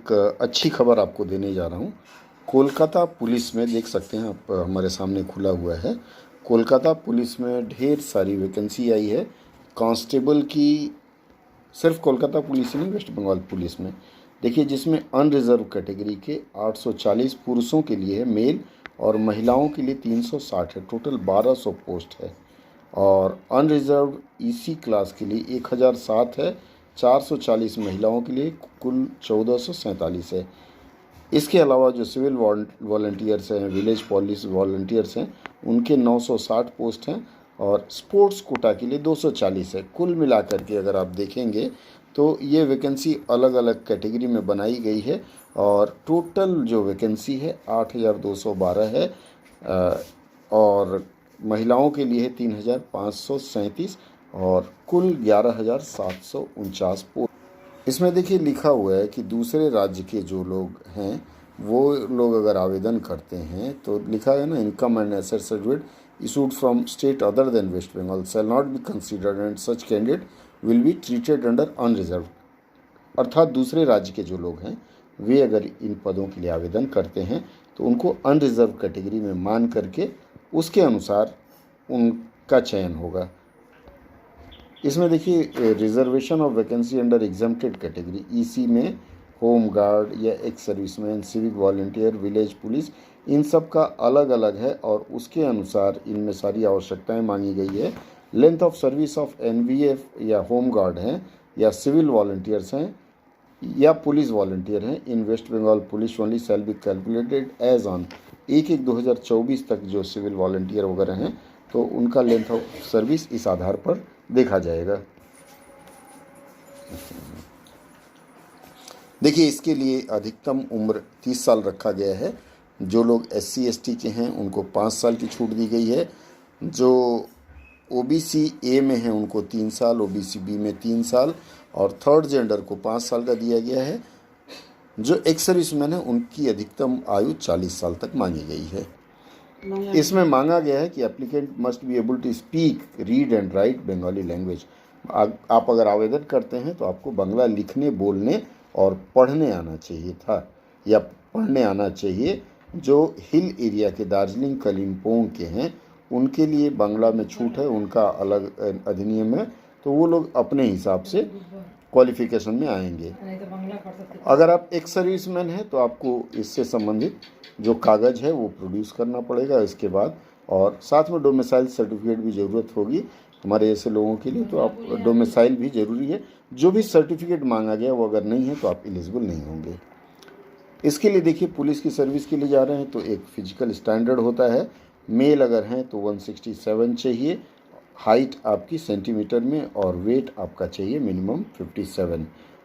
एक अच्छी खबर आपको देने जा रहा हूँ। कोलकाता पुलिस में देख सकते हैं आप, हमारे सामने खुला हुआ है। कोलकाता पुलिस में ढेर सारी वैकेंसी आई है कांस्टेबल की। सिर्फ कोलकाता पुलिस ही नहीं, वेस्ट बंगाल पुलिस में देखिए, जिसमें अनरिजर्व कैटेगरी के 840 पुरुषों के लिए है मेल, और महिलाओं के लिए 360 है। टोटल 1200 पोस्ट है। और अनरिजर्व ईसी क्लास के लिए 1007 है। 440 महिलाओं के लिए कुल 1447 है। इसके अलावा जो सिविल वॉलंटियर्स हैं, विलेज पुलिस वॉलंटियर्स हैं, उनके 960 पोस्ट हैं। और स्पोर्ट्स कोटा के लिए 240 है। कुल मिलाकर के अगर आप देखेंगे तो ये वैकेंसी अलग अलग कैटेगरी में बनाई गई है, और टोटल जो वैकेंसी है 8212 है। और महिलाओं के लिए 3537 और कुल 11749 पोस्ट। इसमें देखिए लिखा हुआ है कि दूसरे राज्य के जो लोग हैं वो लोग अगर आवेदन करते हैं तो लिखा है ना, income and asset certificate issued from state other than West Bengal shall not be considered and such candidate will be treated under unreserved. अर्थात दूसरे राज्य के जो लोग हैं वे अगर इन पदों के लिए आवेदन करते हैं तो उनको अनरिजर्व कैटेगरी में मान करके उसके अनुसार उनका चयन होगा। इसमें देखिए reservation of vacancy under exempted category EC में होम गार्ड या ex serviceman, civic volunteer, village police, इन सब का अलग अलग है और उसके अनुसार इनमें सारी आवश्यकताएं मांगी गई है। लेंथ ऑफ सर्विस ऑफ एनवीएफ या होम गार्ड हैं या सिविल वॉलंटियर्स हैं या पुलिस वॉलंटियर हैं in West Bengal police only shall be calculated as on 1/1/2024 तक जो सिविल वॉलंटियर वगैरह हैं तो उनका लेंथ ऑफ सर्विस इस आधार पर देखा जाएगा। देखिए इसके लिए अधिकतम उम्र 30 साल रखा गया है। जो लोग SC ST के हैं उनको 5 साल की छूट दी गई है। जो OBC A में हैं उनको 3 साल, OBC B में 3 साल और थर्ड जेंडर को 5 साल का दिया गया है। जो एक्स सर्विसमैन है उनकी अधिकतम आयु 40 साल तक मांगी गई है। इसमें मांगा गया है कि applicant must be able to speak, read and write Bengali language. आप अगर आवेदन करते हैं तो आपको बांग्ला लिखने, बोलने और पढ़ने आना चाहिए था या पढ़ने आना चाहिए। जो हिल एरिया के दार्जिलिंग, कलिम्पोंग के हैं उनके लिए बांग्ला में छूट है, उनका अलग अधिनियम है, तो वो लोग अपने हिसाब से क्वालिफिकेशन में आएंगे। अगर आप एक्स सर्विसमैन हैं तो आपको इससे संबंधित जो कागज़ है वो प्रोड्यूस करना पड़ेगा इसके बाद, और साथ में डोमिसाइल सर्टिफिकेट भी ज़रूरत होगी हमारे ऐसे लोगों के लिए, तो आप डोमिसाइल भी ज़रूरी है। जो भी सर्टिफिकेट मांगा गया वो अगर नहीं है तो आप एलिजिबल नहीं होंगे। इसके लिए देखिए पुलिस की सर्विस के लिए जा रहे हैं तो एक फिजिकल स्टैंडर्ड होता है। मेल अगर हैं तो 167 चाहिए, हाइट आपकी सेंटीमीटर में, और वेट आपका चाहिए मिनिमम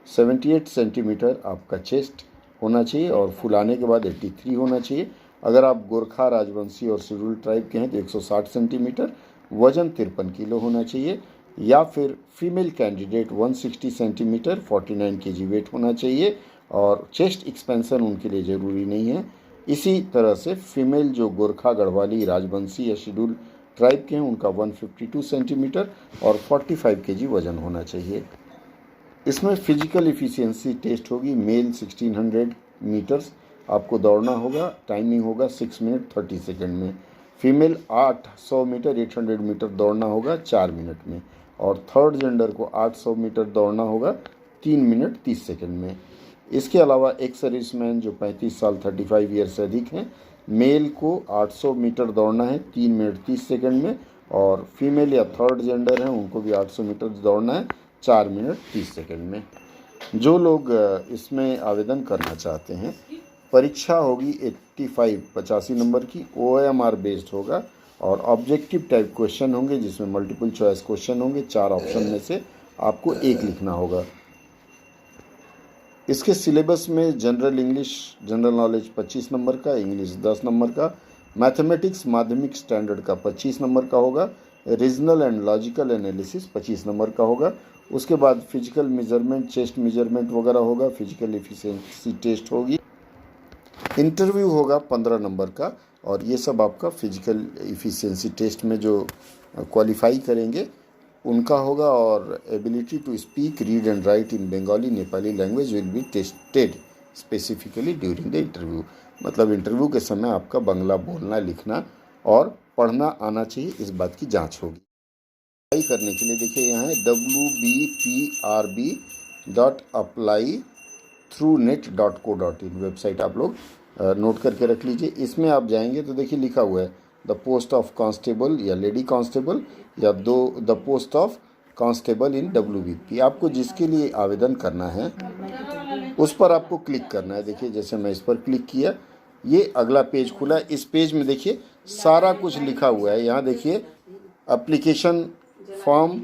78 सेंटीमीटर आपका चेस्ट होना चाहिए, और फुलाने के बाद 83 होना चाहिए। अगर आप गोरखा, राजवंशी और शेड्यूल ट्राइब के हैं तो 160 सेंटीमीटर, वजन 53 किलो होना चाहिए। या फिर female candidate 160 centimetre, 49 kg weight होना चाहिए, और चेस्ट एक्सपेंशन उनके लिए ज़रूरी नहीं है। इसी तरह से फीमेल जो गोरखा, गढ़वाली, राजवंशी या शेड्यूल ट्राइब के हैं उनका 152 सेंटीमीटर और 45 kg वजन होना चाहिए। इसमें फिजिकल इफ़िशियंसी टेस्ट होगी। मेल 1600 मीटर्स आपको दौड़ना होगा, टाइमिंग होगा 6 मिनट 30 सेकेंड में। फीमेल 800 मीटर 800 मीटर दौड़ना होगा 4 मिनट में, और थर्ड जेंडर को 800 मीटर दौड़ना होगा 3 मिनट 30 सेकेंड में। इसके अलावा एक सर्विसमैन जो 35 साल 35 ईयर से अधिक हैं, मेल को 800 मीटर दौड़ना है 3 मिनट 30 सेकेंड में, और फीमेल या थर्ड जेंडर हैं उनको भी 800 मीटर दौड़ना है 4 मिनट 30 सेकेंड में। जो लोग इसमें आवेदन करना चाहते हैं, परीक्षा होगी 85 नंबर की, OMR बेस्ड होगा, और ऑब्जेक्टिव टाइप क्वेश्चन होंगे जिसमें मल्टीपल चॉइस क्वेश्चन होंगे। 4 ऑप्शन में से आपको एक लिखना होगा। इसके सिलेबस में general English, general knowledge 25 number का, इंग्लिश 10 नंबर का, मैथमेटिक्स माध्यमिक स्टैंडर्ड का 25 नंबर का होगा, regional and logical analysis 25 number का होगा। उसके बाद फिजिकल मेजरमेंट, चेस्ट मेजरमेंट वगैरह होगा, फिजिकल एफिशिएंसी टेस्ट होगी, इंटरव्यू होगा 15 नंबर का, और ये सब आपका फिजिकल एफिशिएंसी टेस्ट में जो क्वालिफाई करेंगे उनका होगा। और ability to speak, read and write in Bengali, Nepali language will be tested specifically during the interview, मतलब इंटरव्यू के समय आपका बंगला बोलना, लिखना और पढ़ना आना चाहिए, इस बात की जांच होगी। अप्लाई करने के लिए देखिए यहाँ है wbprb.apply.throughnet.co.in वेबसाइट आप लोग नोट करके रख लीजिए। इसमें आप जाएंगे तो देखिए लिखा हुआ है द पोस्ट ऑफ कांस्टेबल या लेडी कांस्टेबल या the post of constable in WBP। आपको जिसके लिए आवेदन करना है उस पर आपको क्लिक करना है। देखिए जैसे मैं इस पर क्लिक किया, ये अगला पेज खुला है। इस पेज में देखिए सारा कुछ लिखा हुआ है। यहाँ देखिए एप्लीकेशन फॉर्म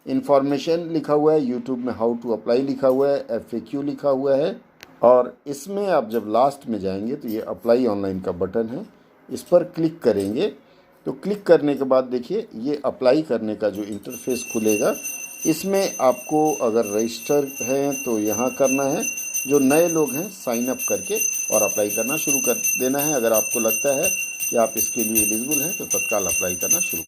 इंफॉर्मेशन लिखा हुआ है, यूट्यूब में हाउ टू अप्लाई लिखा हुआ है, FAQ लिखा हुआ है, और इसमें आप जब लास्ट में जाएंगे तो ये अप्लाई ऑनलाइन का बटन है, इस पर क्लिक करेंगे तो क्लिक करने के बाद देखिए ये अप्लाई करने का जो इंटरफेस खुलेगा, इसमें आपको अगर रजिस्टर है तो यहाँ करना है, जो नए लोग हैं साइन अप करके और अप्लाई करना शुरू कर देना है। अगर आपको लगता है कि आप इसके लिए एलिजिबल हैं तो तत्काल अप्लाई करना शुरू